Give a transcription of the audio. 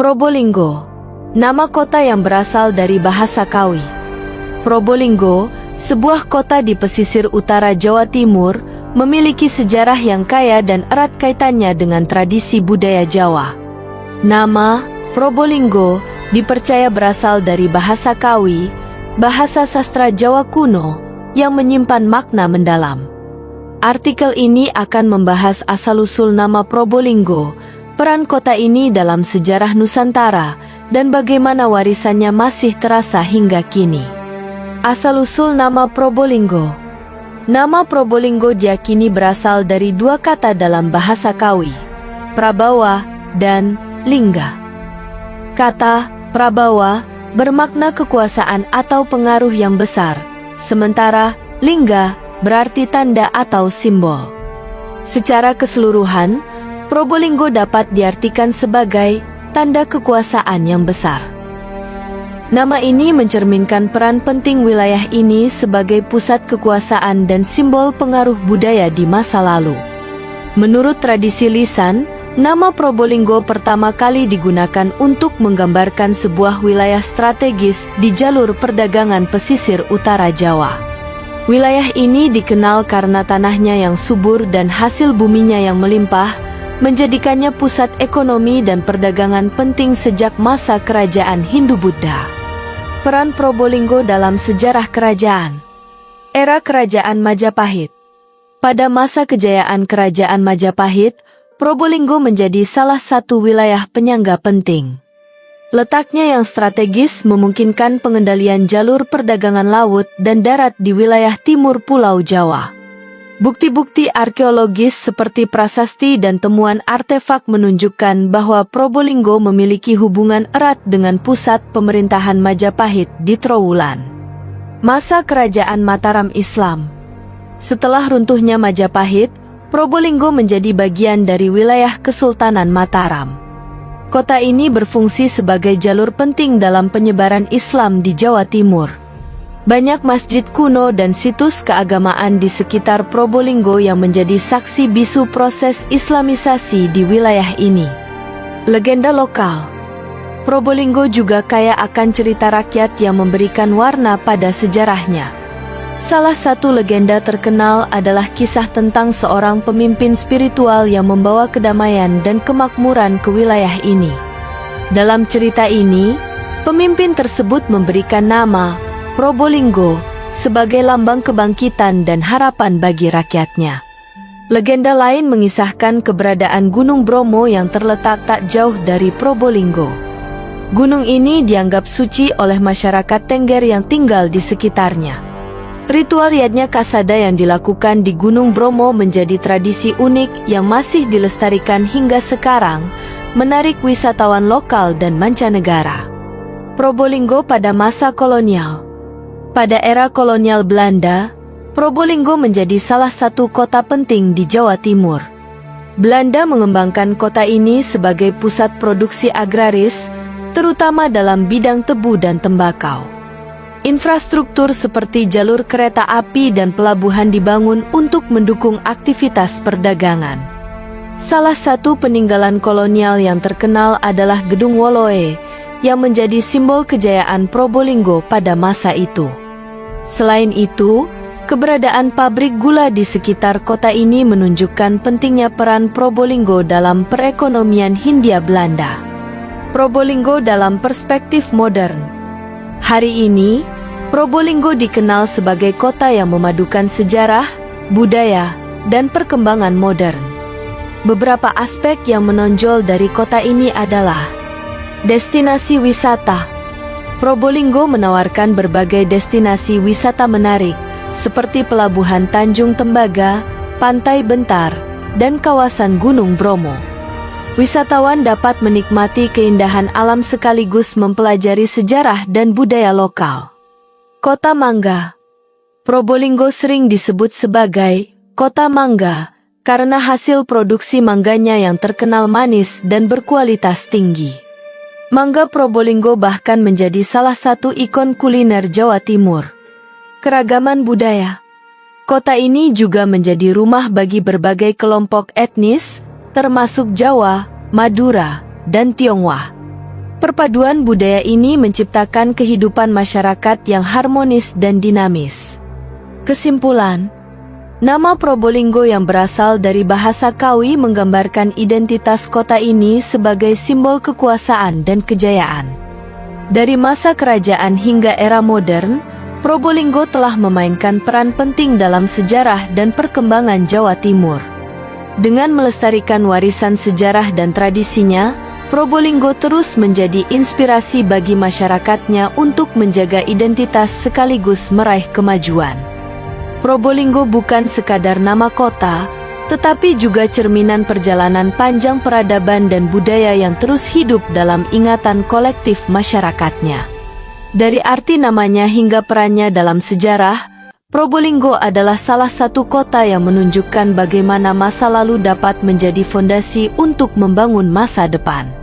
Probolinggo, nama kota yang berasal dari bahasa Kawi. Probolinggo, sebuah kota di pesisir utara Jawa Timur, memiliki sejarah yang kaya dan erat kaitannya dengan tradisi budaya Jawa. Nama Probolinggo dipercaya berasal dari bahasa Kawi, bahasa sastra Jawa kuno, yang menyimpan makna mendalam. Artikel ini akan membahas asal-usul nama Probolinggo, peran kota ini dalam sejarah Nusantara, dan bagaimana warisannya masih terasa hingga kini. Asal-usul nama Probolinggo. Nama Probolinggo diyakini berasal dari dua kata dalam bahasa Kawi, Prabawa dan Lingga. Kata Prabawa bermakna kekuasaan atau pengaruh yang besar, sementara Lingga berarti tanda atau simbol. Secara keseluruhan, Probolinggo dapat diartikan sebagai tanda kekuasaan yang besar. Nama ini mencerminkan peran penting wilayah ini sebagai pusat kekuasaan dan simbol pengaruh budaya di masa lalu. Menurut tradisi lisan, nama Probolinggo pertama kali digunakan untuk menggambarkan sebuah wilayah strategis di jalur perdagangan pesisir utara Jawa. Wilayah ini dikenal karena tanahnya yang subur dan hasil buminya yang melimpah, menjadikannya pusat ekonomi dan perdagangan penting sejak masa kerajaan Hindu-Buddha. Peran Probolinggo dalam sejarah kerajaan. Era Kerajaan Majapahit. Pada masa kejayaan Kerajaan Majapahit, Probolinggo menjadi salah satu wilayah penyangga penting. Letaknya yang strategis memungkinkan pengendalian jalur perdagangan laut dan darat di wilayah timur Pulau Jawa. Bukti-bukti arkeologis seperti prasasti dan temuan artefak menunjukkan bahwa Probolinggo memiliki hubungan erat dengan pusat pemerintahan Majapahit di Trowulan. Masa Kerajaan Mataram Islam. Setelah runtuhnya Majapahit, Probolinggo menjadi bagian dari wilayah Kesultanan Mataram. Kota ini berfungsi sebagai jalur penting dalam penyebaran Islam di Jawa Timur. Banyak masjid kuno dan situs keagamaan di sekitar Probolinggo yang menjadi saksi bisu proses Islamisasi di wilayah ini. Legenda lokal. Probolinggo juga kaya akan cerita rakyat yang memberikan warna pada sejarahnya. Salah satu legenda terkenal adalah kisah tentang seorang pemimpin spiritual yang membawa kedamaian dan kemakmuran ke wilayah ini. Dalam cerita ini, pemimpin tersebut memberikan nama Probolinggo sebagai lambang kebangkitan dan harapan bagi rakyatnya. Legenda lain mengisahkan keberadaan Gunung Bromo yang terletak tak jauh dari Probolinggo. Gunung ini dianggap suci oleh masyarakat Tengger yang tinggal di sekitarnya. Ritual yadnya kasada yang dilakukan di Gunung Bromo menjadi tradisi unik yang masih dilestarikan hingga sekarang, menarik wisatawan lokal dan mancanegara. Probolinggo pada masa kolonial. Pada era kolonial Belanda, Probolinggo menjadi salah satu kota penting di Jawa Timur. Belanda mengembangkan kota ini sebagai pusat produksi agraris, terutama dalam bidang tebu dan tembakau. Infrastruktur seperti jalur kereta api dan pelabuhan dibangun untuk mendukung aktivitas perdagangan. Salah satu peninggalan kolonial yang terkenal adalah Gedung Woloe, yang menjadi simbol kejayaan Probolinggo pada masa itu. Selain itu, keberadaan pabrik gula di sekitar kota ini menunjukkan pentingnya peran Probolinggo dalam perekonomian Hindia Belanda. Probolinggo dalam perspektif modern. Hari ini, Probolinggo dikenal sebagai kota yang memadukan sejarah, budaya, dan perkembangan modern. Beberapa aspek yang menonjol dari kota ini adalah destinasi wisata. Probolinggo menawarkan berbagai destinasi wisata menarik, seperti Pelabuhan Tanjung Tembaga, Pantai Bentar, dan kawasan Gunung Bromo. Wisatawan dapat menikmati keindahan alam sekaligus mempelajari sejarah dan budaya lokal. Kota Mangga. Probolinggo sering disebut sebagai Kota Mangga, karena hasil produksi mangganya yang terkenal manis dan berkualitas tinggi. Mangga Probolinggo bahkan menjadi salah satu ikon kuliner Jawa Timur. Keragaman budaya. Kota ini juga menjadi rumah bagi berbagai kelompok etnis, termasuk Jawa, Madura, dan Tionghoa. Perpaduan budaya ini menciptakan kehidupan masyarakat yang harmonis dan dinamis. Kesimpulan, nama Probolinggo yang berasal dari bahasa Kawi menggambarkan identitas kota ini sebagai simbol kekuasaan dan kejayaan. Dari masa kerajaan hingga era modern, Probolinggo telah memainkan peran penting dalam sejarah dan perkembangan Jawa Timur. Dengan melestarikan warisan sejarah dan tradisinya, Probolinggo terus menjadi inspirasi bagi masyarakatnya untuk menjaga identitas sekaligus meraih kemajuan. Probolinggo bukan sekadar nama kota, tetapi juga cerminan perjalanan panjang peradaban dan budaya yang terus hidup dalam ingatan kolektif masyarakatnya. Dari arti namanya hingga perannya dalam sejarah, Probolinggo adalah salah satu kota yang menunjukkan bagaimana masa lalu dapat menjadi fondasi untuk membangun masa depan.